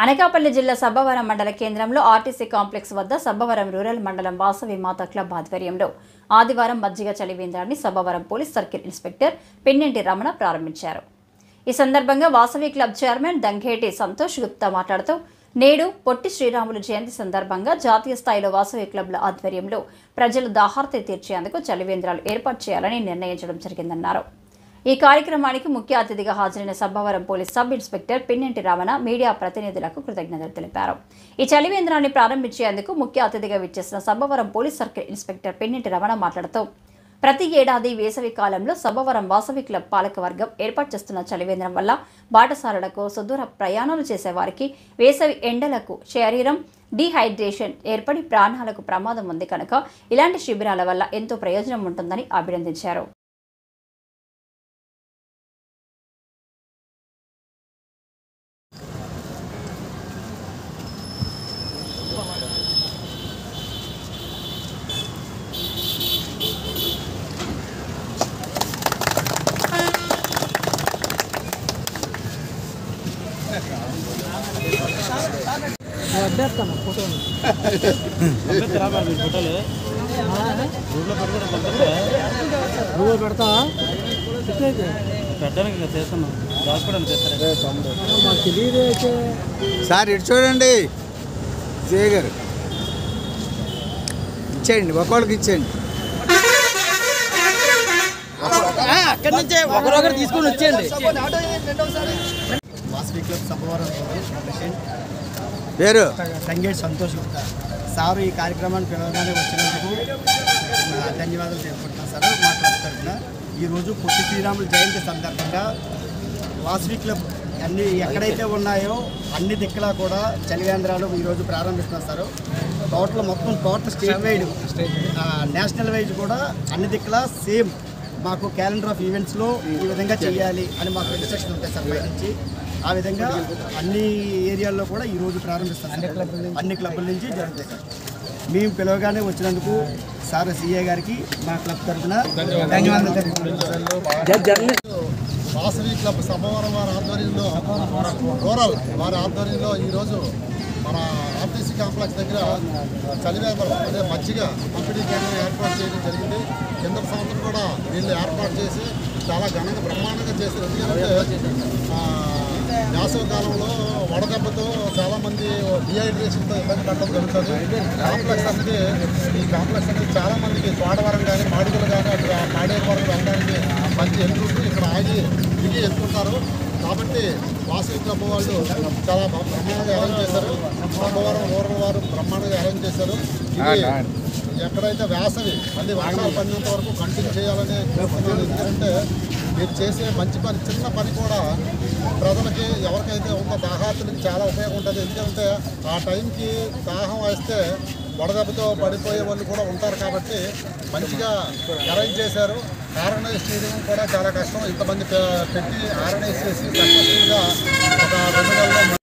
అనకాపల్లి జిల్లా సబ్బవరం మండల కేంద్రంలో ఆర్టీసీ కాంప్లెక్స్ వద్ద సబ్బవరం రూరల్ మండలం వాసవి మాత క్లబ్ ఆధ్వర్యంలో ఆదివారం మజ్జిగ చలివేంద్రాన్ని Sabbavaram police circle inspector Pinnenti Ramana ప్రారంభించారు. ఈ సందర్భంగా వాసవి క్లబ్ చైర్మన్ దంగేటి సంతోష్ గుప్తా మాట్లాడుతూ నేడు పొట్టి శ్రీరాములు జయంతి సందర్భంగా జాతీయ స్థాయిలో వాసవి క్లబ్ల ఆధ్వర్యంలో ప్రజలు దాహార్తి తీర్చేందుకు చలివేంద్రాలు ఏర్పాటు చేయాలని నిర్ణయించడం జరిగిందన్నారు. ఈ కార్యక్రమానికి ముఖ్య అతిథిగా హాజరైన Sabbavaram police sub inspector Pinnenti Ramana media ప్రతినిధులకు కృతజ్ఞతలు తెలిపారు. ఈ చలివేంద్రాన్ని ప్రారంభించేందుకు ముఖ్య అతిథిగా విచ్చేసిన Sabbavaram police circle inspector Pinnenti Ramana మాట్లాడుతూ ప్రతి ఏడాది వేసవి కాలంలో సబ్బవరం వాసవి క్లబ్ పాలకవర్గం ఏర్పాటు చేస్తున్న చలివేంద్రం వల్ల బాటసారులకు సుదూర ప్రయాణాలు చేసేవారికి వేసవి ఎండలకు శరీరం డీహైడ్రేషన్ ఏర్పడి ప్రాణాలకు ప్రమాదం ఉంది కనుక ఇలాంటి శిబిరాల వల్ల ఎంతో ప్రయోజనం ఉంటుందని అభినందించారు. సార్ ఇటు చూడండి జయ గారు ఇచ్చేయండి ఒకళ్ళకి ఇచ్చేయండి అక్కడి నుంచే ఒకరొకరు తీసుకొని వచ్చేయండి. వాసవి క్లబ్ సబ్బవరం పేరు దంగేటి సంతోష్ గుప్తా సారు ఈ కార్యక్రమాన్ని పిలవగానే వచ్చినందుకు ధన్యవాదాలు తెలుపుకుంటున్నాను సార్. మా క్లబ్ తరఫున ఈరోజు పొట్టి శ్రీరాములు జయంతి సందర్భంగా వాసవి క్లబ్ అన్ని ఎక్కడైతే ఉన్నాయో అన్ని దిక్కులా కూడా చలివేంద్రాలు ఈరోజు ప్రారంభిస్తున్నారు sir. Total state wide national wise కూడా అన్ని దిక్కులా సేమ్ మాకు క్యాలెండర్ ఆఫ్ ఈవెంట్స్లో ఈ విధంగా చేయాలి అని మాకు ఇన్స్ట్రక్షన్ ఉంటాయి సార్ బయట నుంచి. ఆ విధంగా అన్ని ఏరియాల్లో కూడా ఈరోజు ప్రారంభిస్తాం. అన్ని క్లబ్ల నుంచి జరుగుతాయి సార్. మేము పిలవగానే వచ్చినందుకు సార్ సిఏ గారికి మా క్లబ్ తరఫున ధన్యవాదాలు తెలుపుతున్నాను. వాసవి క్లబ్ సబ్బవరం వారి ఆధ్వర్యంలో రూరల్ వారి ఆధ్వర్యంలో ఈరోజు మన ఆర్టీసీ కాంప్లెక్స్ దగ్గర చలివేంద్రం అదే మజ్జిగ పంపిణీ కేంద్రం ఏర్పాటు చేయడం జరిగింది. కింద సంవత్సరం కూడా వీళ్ళు ఏర్పాటు చేసి చాలా ఘనంగా బ్రహ్మాండంగా చేశారు. ఎందుకంటే వేసవి కాలంలో వడదెబ్బతో చాలామంది డిహైడ్రేషన్తో ఇబ్బంది పడడం జరుగుతుంది. ఈ కాంప్లెక్స్ అనేది చాలామందికి తోటవరం కానీ మాడుగులు కానీ అక్కడ మాడేవరం వెళ్ళడానికి మంచి ఎదురుంటూ ఇక్కడ ఆగి దిగి ఎత్తుకుంటారు. కాబట్టి వాసవి క్లబ్ వాళ్ళు చాలా బ్రహ్మాండంగా అరేంజ్ చేశారు. సబ్బవరం రూరల్ వారు బ్రహ్మాండంగా అరేంజ్ చేశారు. ఇది ఎక్కడైతే వేసవి మళ్ళీ వర్షాలు పడినంత వరకు కంటిన్యూ చేయాలని కోరుతున్నాను. ఎందుకంటే మీరు చేసే మంచి పని చిన్న పని కూడా ప్రజలకి ఎవరికైతే ఉందో దాహాతులకి చాలా ఉపయోగం ఉంటుంది. ఎందుకంటే ఆ టైంకి దాహం వేస్తే వడదెబ్బతో పడిపోయే వాళ్ళు కూడా ఉంటారు. కాబట్టి మంచిగా అరేంజ్ చేశారు. ఆర్గనైజ్ చేయడం కూడా చాలా కష్టం. ఇంతమంది పెట్టి ఆర్గనైజ్ చేసి సక్సెస్ఫుల్గా ఒక 2 నెలల్లో